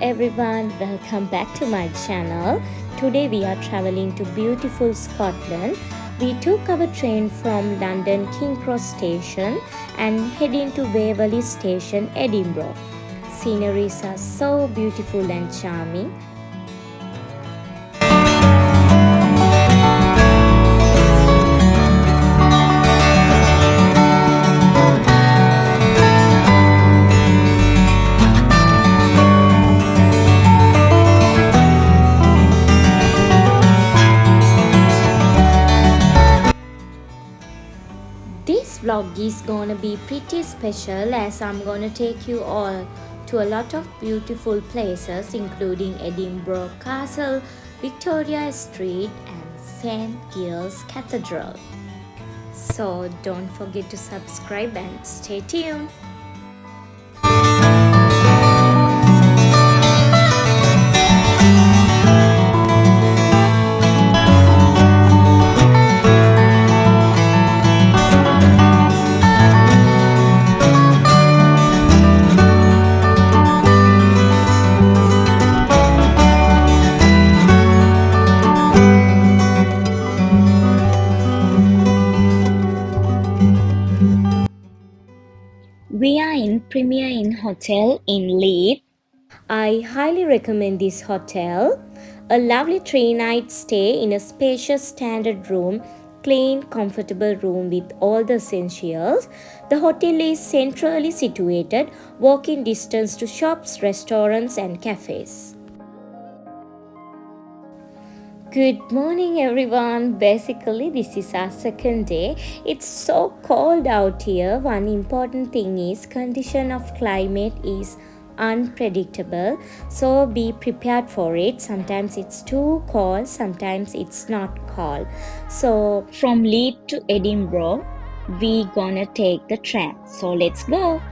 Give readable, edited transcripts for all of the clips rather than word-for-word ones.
everyone, welcome back to my channel. Today we are traveling to beautiful Scotland. We took our train from London King Cross station and heading to Waverley station, Edinburgh. Sceneries are so beautiful and charming. This vlog is gonna be pretty special as I'm gonna take you all to a lot of beautiful places including Edinburgh Castle, Victoria Street and St. Giles Cathedral. So don't forget to subscribe and stay tuned. We are in Premier Inn Hotel in Leeds. I highly recommend this hotel. A lovely 3-night stay in a spacious standard room, clean, comfortable room with all the essentials. The hotel is centrally situated, walking distance to shops, restaurants and cafes. Good morning everyone. Basically this is our second day. It's so cold out here. One important thing is condition of climate is unpredictable, so be prepared for it. Sometimes it's too cold, sometimes it's not cold. So from Leeds to Edinburgh we gonna take the tram, so let's go.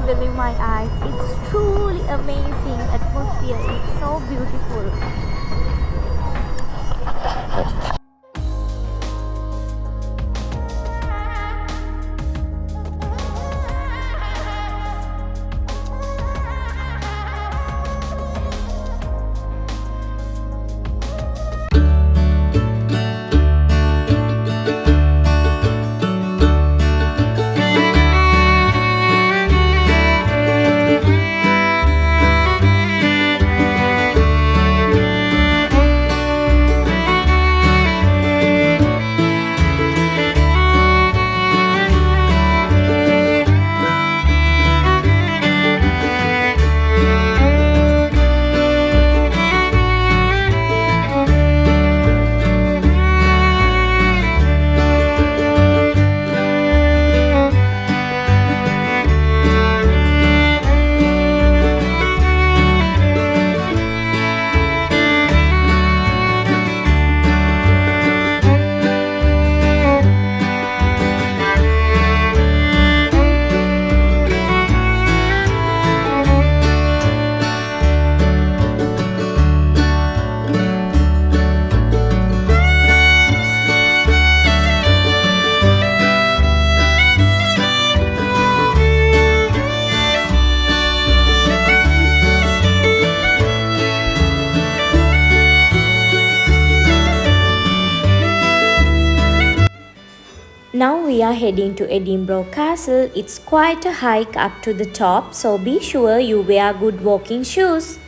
Believe my eyes, it's truly amazing atmosphere. It's so beautiful. Now we are heading to Edinburgh Castle. It's quite a hike up to the top, so be sure you wear good walking shoes.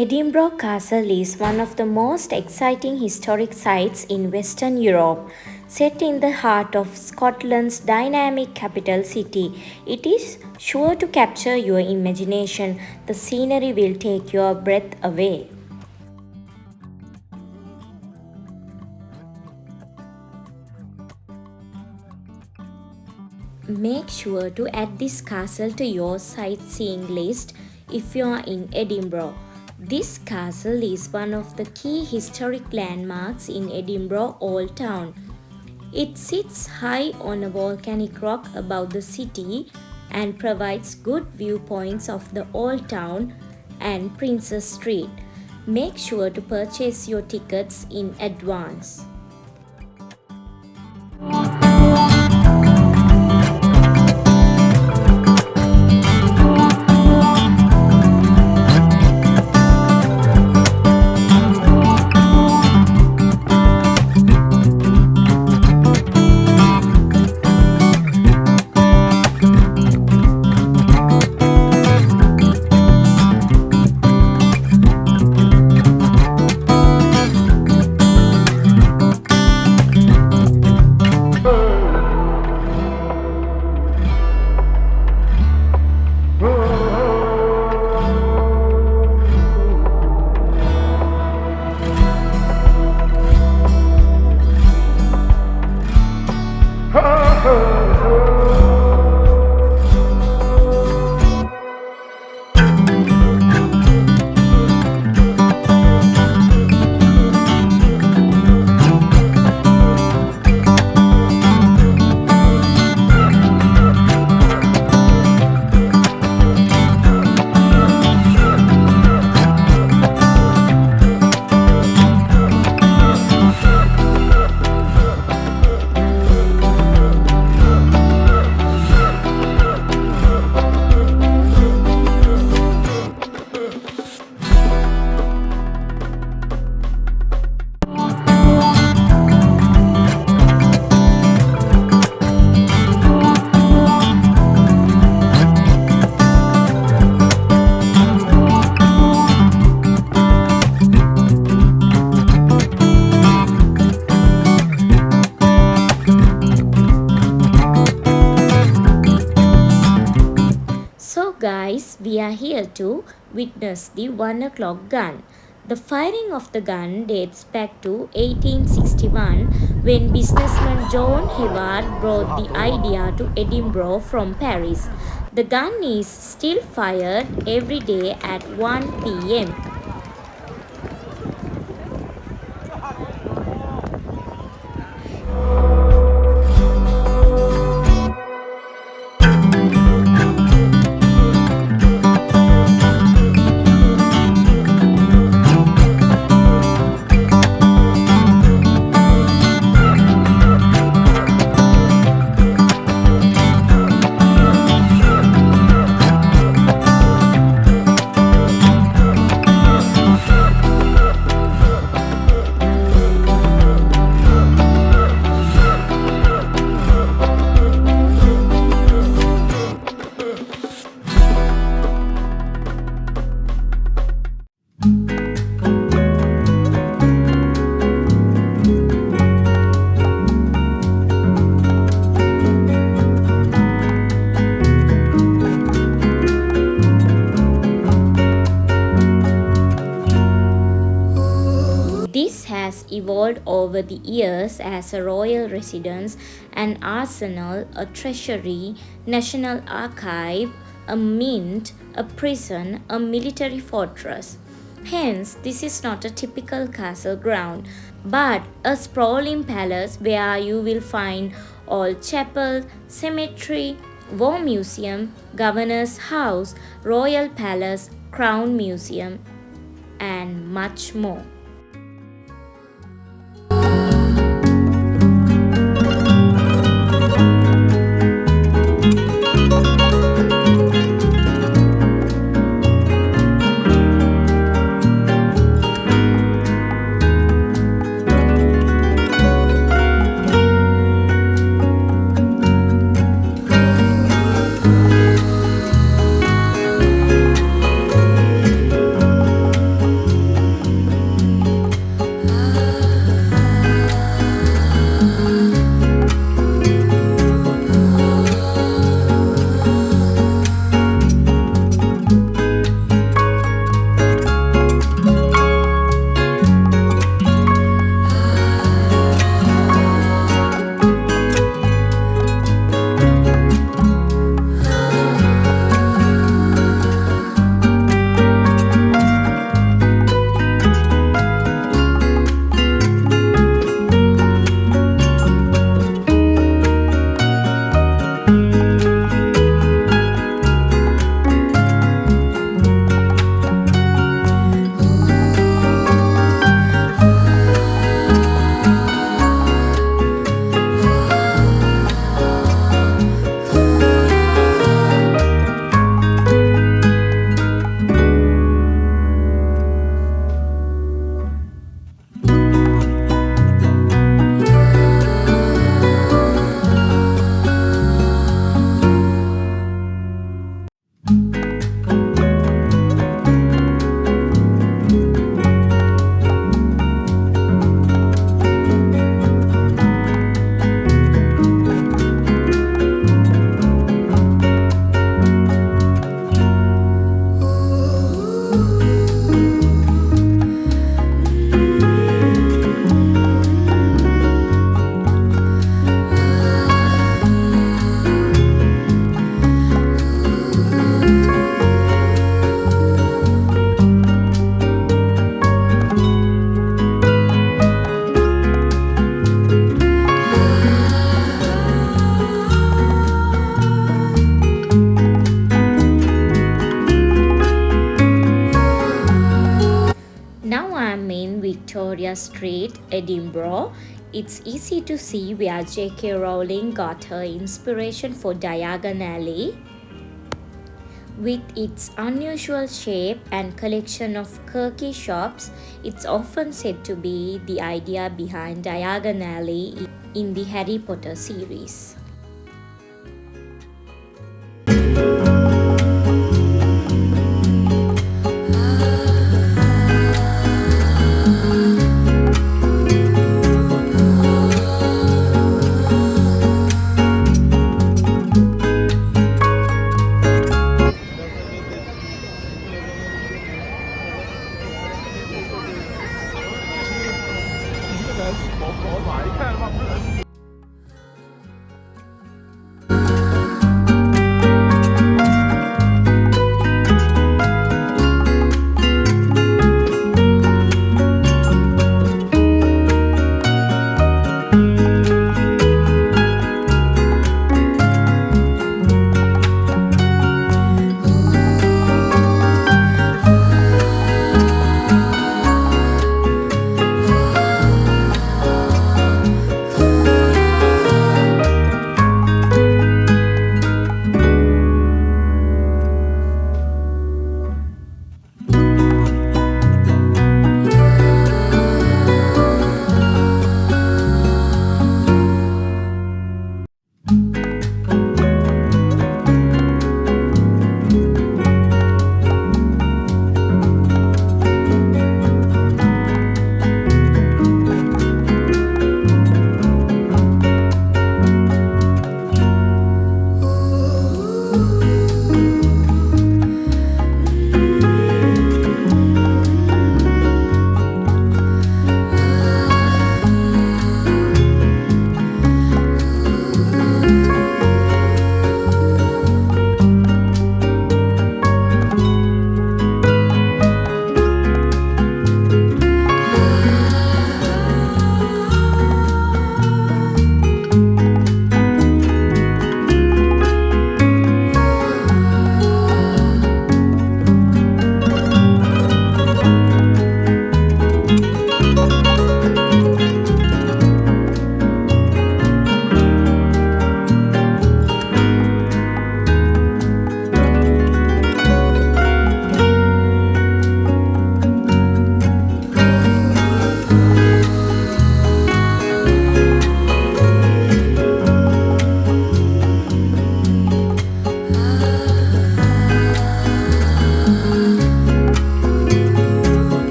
Edinburgh Castle is one of the most exciting historic sites in Western Europe. Set in the heart of Scotland's dynamic capital city, it is sure to capture your imagination. The scenery will take your breath away. Make sure to add this castle to your sightseeing list if you are in Edinburgh. This castle is one of the key historic landmarks in Edinburgh Old Town. It sits high on a volcanic rock above the city and provides good viewpoints of the Old Town and Princess Street. Make sure to purchase your tickets in advance. So, guys, we are here to witness the 1 o'clock gun. The firing of the gun dates back to 1861 when businessman John Heward brought the idea to Edinburgh from Paris. The gun is still fired every day at 1 pm. This has evolved over the years as a royal residence, an arsenal, a treasury, national archive, a mint, a prison, a military fortress. Hence, this is not a typical castle ground, but a sprawling palace where you will find old chapel, cemetery, war museum, governor's house, royal palace, crown museum, and much more. Street, Edinburgh. It's easy to see where J.K. Rowling got her inspiration for Diagon Alley. With its unusual shape and collection of quirky shops, it's often said to be the idea behind Diagon Alley in the Harry Potter series.